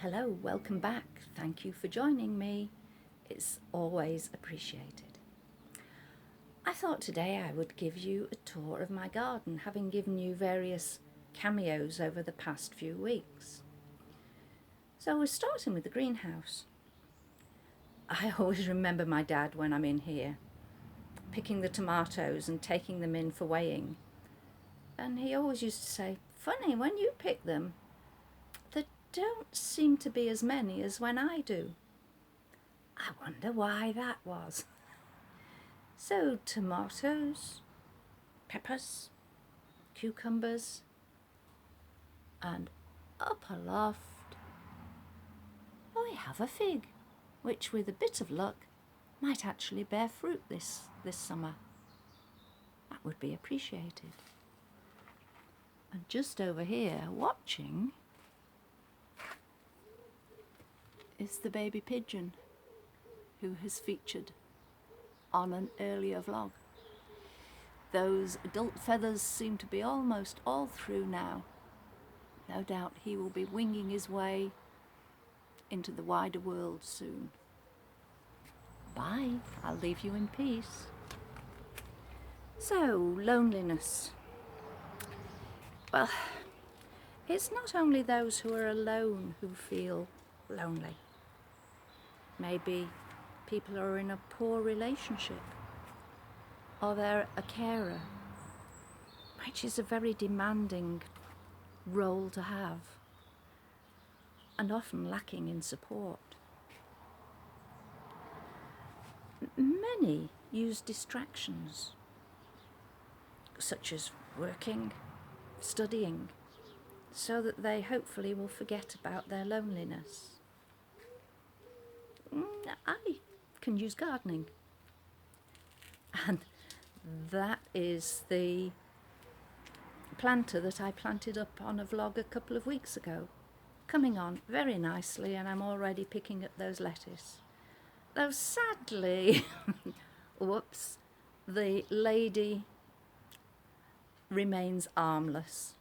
Hello, welcome back. Thank you for joining me. It's always appreciated. I thought today I would give you a tour of my garden, having given you various cameos over the past few weeks. So we're starting with the greenhouse. I always remember my dad when I'm in here, picking the tomatoes and taking them in for weighing. And he always used to say, "Funny, when you pick them, there don't seem to be as many as when I do." I wonder why that was. So tomatoes, peppers, cucumbers, and up aloft we have a fig, which with a bit of luck might actually bear fruit this summer. That would be appreciated. And just over here watching is the baby pigeon who has featured on an earlier vlog. Those adult feathers seem to be almost all through now. No doubt he will be winging his way into the wider world soon. Bye, I'll leave you in peace. So, loneliness. Well, it's not only those who are alone who feel lonely. Maybe people are in a poor relationship, or they're a carer, which is a very demanding role to have, and often lacking in support. Many use distractions, such as working, studying, so that they hopefully will forget about their loneliness. I can use gardening, and that is the planter that I planted up on a vlog a couple of weeks ago, coming on very nicely, and I'm already picking at those lettuce. Though sadly, whoops, the lady remains armless.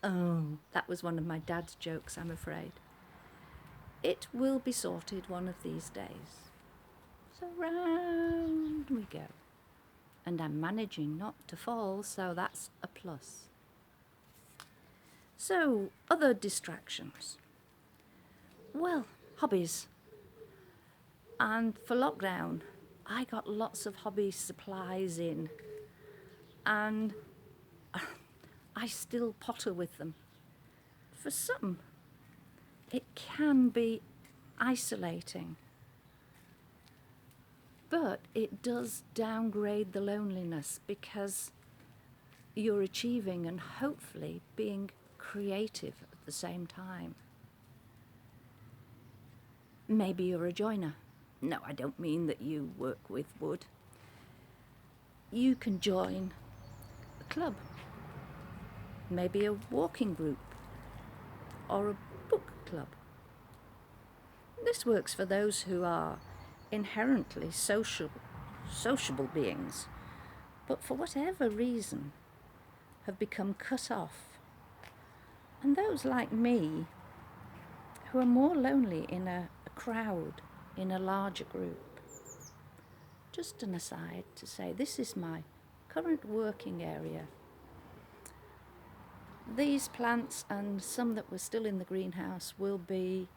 Oh, that was one of my dad's jokes, I'm afraid. It will be sorted one of these days. So round we go. And I'm managing not to fall, so that's a plus. So, other distractions. Well, hobbies. And for lockdown, I got lots of hobby supplies in, and I still potter with them. For some, it can be isolating, but it does downgrade the loneliness because you're achieving and hopefully being creative at the same time. Maybe you're a joiner. No, I don't mean that you work with wood. You can join a club, maybe a walking group or a book club. This works for those who are inherently sociable beings, but for whatever reason have become cut off. And those like me who are more lonely in a crowd, in a larger group. Just an aside to say, this is my current working area. These plants and some that were still in the greenhouse will be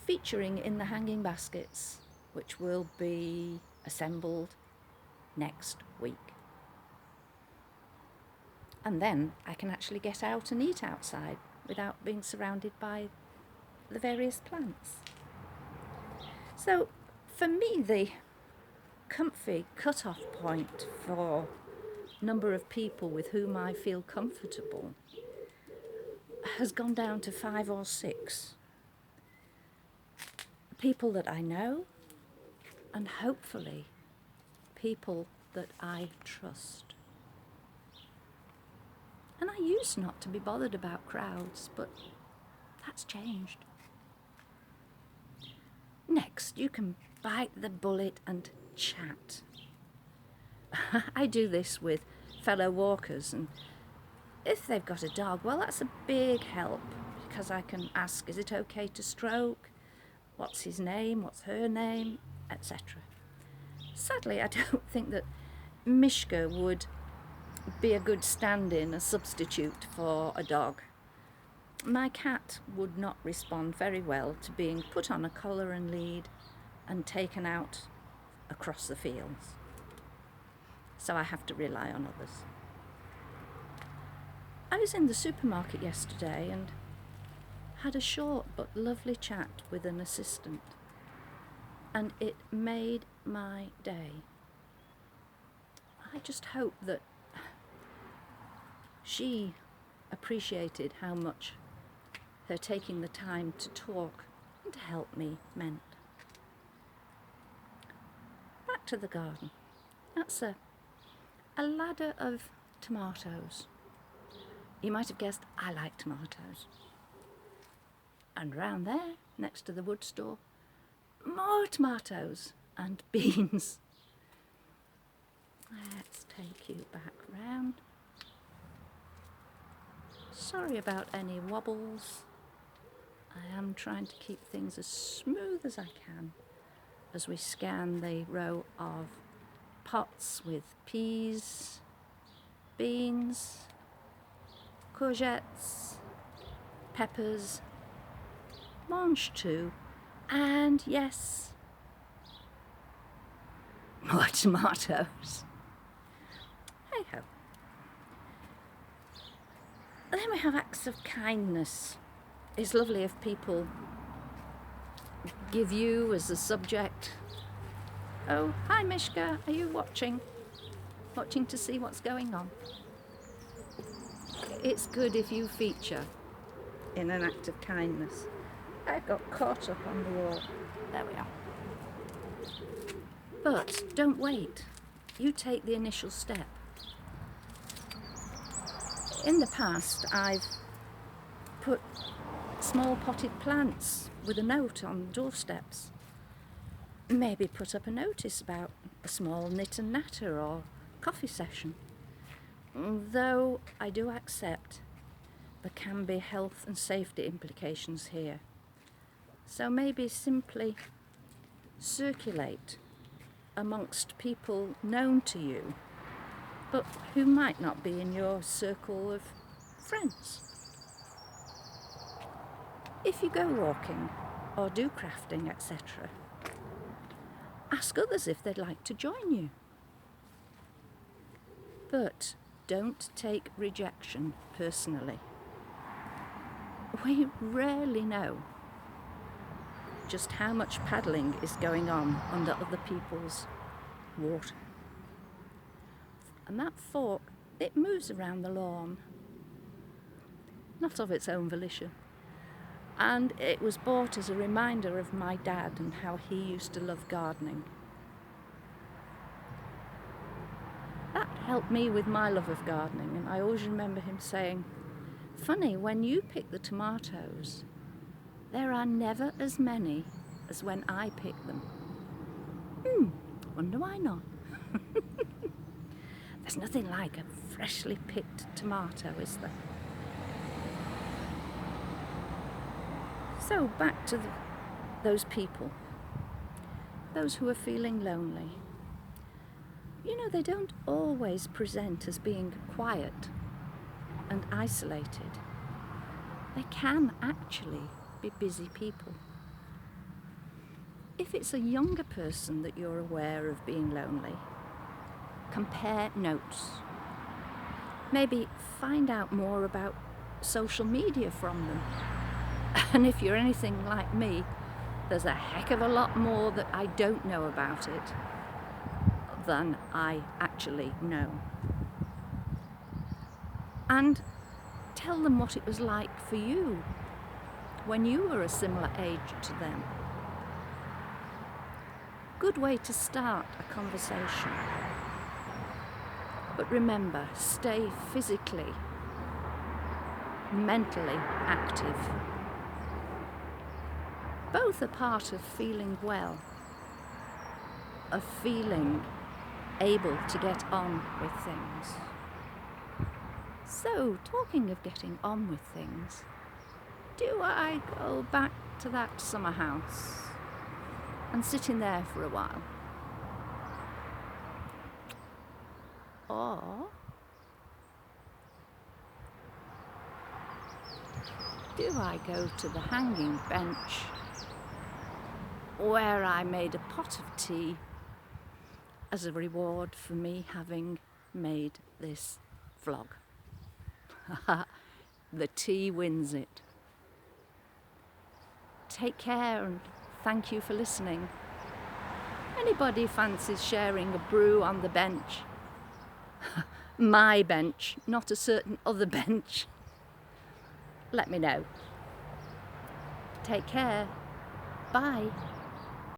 featuring in the hanging baskets, which will be assembled next week. And then I can actually get out and eat outside without being surrounded by the various plants. So for me, the comfy cut-off point for number of people with whom I feel comfortable has gone down to 5 or 6. People that I know, and hopefully people that I trust. And I used not to be bothered about crowds, but that's changed. Next, you can bite the bullet and chat. I do this with fellow walkers, and if they've got a dog, well, that's a big help, because I can ask, is it okay to stroke? What's his name? What's her name? Etc. Sadly, I don't think that Mishka would be a good stand-in, a substitute for a dog. My cat would not respond very well to being put on a collar and lead and taken out across the fields. So I have to rely on others. I was in the supermarket yesterday and had a short but lovely chat with an assistant, and it made my day. I just hope that she appreciated how much her taking the time to talk and to help me meant. Back to the garden. That's a ladder of tomatoes. You might have guessed I like tomatoes. And round there, next to the wood store, more tomatoes and beans. Let's take you back round. Sorry about any wobbles. I am trying to keep things as smooth as I can as we scan the row of pots with peas, beans, courgettes, peppers, mange too, and yes, more tomatoes. Hey ho. And then we have acts of kindness. It's lovely if people give you as a subject. Oh, hi Mishka, are you watching? Watching to see what's going on? It's good if you feature in an act of kindness. I got caught up on the wall. There we are. But don't wait. You take the initial step. In the past, I've put small potted plants with a note on doorsteps. Maybe put up a notice about a small knit and natter or coffee session. Though I do accept there can be health and safety implications here. So maybe simply circulate amongst people known to you, but who might not be in your circle of friends. If you go walking or do crafting, etc., ask others if they'd like to join you. But don't take rejection personally. We rarely know just how much paddling is going on under other people's water. And that fork, it moves around the lawn, not of its own volition. And it was bought as a reminder of my dad and how he used to love gardening. That helped me with my love of gardening, and I always remember him saying, "Funny, when you pick the tomatoes, there are never as many as when I pick them." Wonder why not? There's nothing like a freshly picked tomato, is there? So back to those people, those who are feeling lonely. You know, they don't always present as being quiet and isolated. They can actually be busy people. If it's a younger person that you're aware of being lonely, compare notes. Maybe find out more about social media from them. And if you're anything like me, there's a heck of a lot more that I don't know about it than I actually know. And tell them what it was like for you when you were a similar age to them. Good way to start a conversation. But remember, stay physically, mentally active. Both are part of feeling well, of feeling able to get on with things. So, talking of getting on with things, Do I go back to that summer house and sit in there for a while? Or do I go to the hanging bench where I made a pot of tea as a reward for me having made this vlog? The tea wins it. Take care and thank you for listening. Anybody fancies sharing a brew on the bench? My bench, not a certain other bench. Let me know. Take care. Bye.